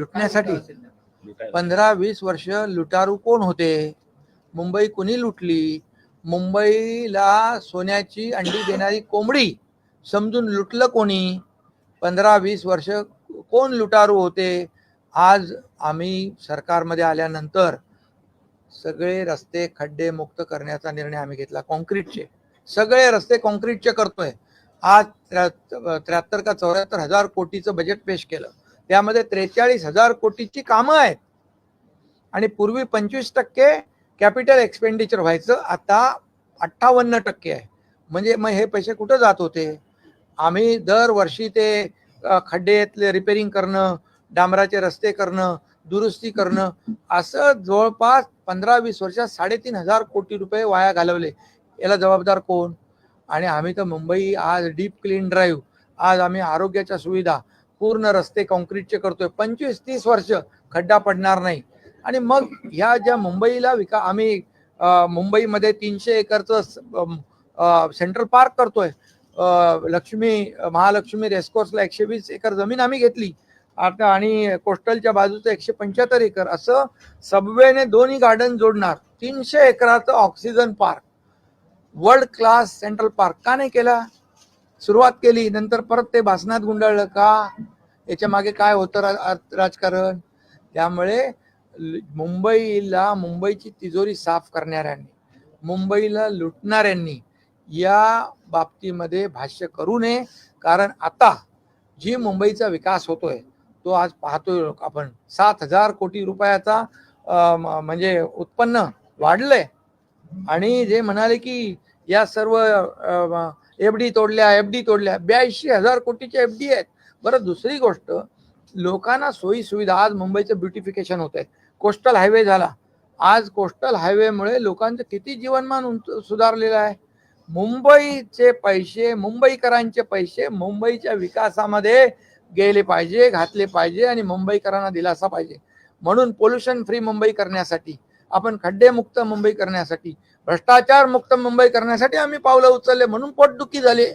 लुटण्यासाठी 15-20 वर्ष लुटारू कोण होते? मुंबई कुणी लुटली? मुंबईला सोन्याची अंडी देणारी कोंबडी समजून लुटलं कोणी? 15-20 वर्ष कोण लुटारू होते? आज आम्ही सरकारमध्ये आल्यानंतर सगळे रस्ते खड्डे मुक्त करण्याचा निर्णय आम्ही घेतला. कॉन्क्रीटचे सगळे रस्ते कॉन्क्रीटचे करतोय. आज 73 का 74 हजार कोटीचं बजेट पेश केलं. त्यामध्ये 43 हजार कोटीची कामं आहेत आणि पूर्वी 25% कॅपिटल एक्सपेंडिचर व्हायचं, आता 58% आहे. म्हणजे मग हे पैसे कुठं जात होते? आम्ही दरवर्षी ते खड्डेतले रिपेरिंग करणं, डांबराचे रस्ते करणं, दुरुस्ती करणं, असं जवळपास 15-20 वर्षात 3,500 कोटी रुपये वाया घालवले. याला जबाबदार कोण? आणि आम्ही तर मुंबई आज डीप क्लीन ड्राईव्ह, आज आम्ही आरोग्याच्या सुविधा, पूर्ण रस्ते कॉन्क्रीटचे करतोय. 25-30 वर्ष खड्डा पडणार नाही. आणि मग ह्या ज्या मुंबईला आम्ही मुंबईमध्ये 300 एकरचं सेंट्रल पार्क करतोय. महालक्ष्मी रेसकोर्सला 120 एकर जमीन आम्ही घेतली आता, आणि कोस्टलच्या बाजूचं 175 एकर, असं सबवेने दोन्ही गार्डन जोडणार 300 एकराचं oxygen park, world class central park का नाही केला? सुरुवात केली, नंतर परत ते भासणात गुंडाळलं का? याच्या मागे काय होतं राजकारण? त्यामुळे मुंबईची तिजोरी साफ करणाऱ्यांनी, मुंबईला लुटणाऱ्यांनी या बाबतीमध्ये भाष्य करू नये. कारण आता जी मुंबईचा विकास होतोय तो आज पाहतोय आपण. 7,000 कोटी रुपयाचा म्हणजे उत्पन्न वाढलंय. आणि जे म्हणाले की या सर्व एफडी तोडल्या 82,000 कोटीच्या एफडी आहेत. बरं, दुसरी गोष्ट, लोकांना सोयी सुविधा, आज मुंबईचं ब्युटिफिकेशन होत आहे. कोस्टल हायवे झाला. आज कोस्टल हायवेमुळे लोकांचं किती जीवनमान सुधारलेलं आहे. मुंबईचे पैसे, मुंबईकरांचे पैसे मुंबईच्या विकासामध्ये गेले पाहिजे, घातले पाहिजे आणि मुंबईकरांना दिलासा पाहिजे. म्हणून पोल्युशन फ्री मुंबई करण्यासाठी, आपण खड्डेमुक्त मुंबई करण्यासाठी, भ्रष्टाचार मुक्त मुंबई करण्यासाठी आम्ही पावलं उचलले. म्हणून पोटदुखी झाली.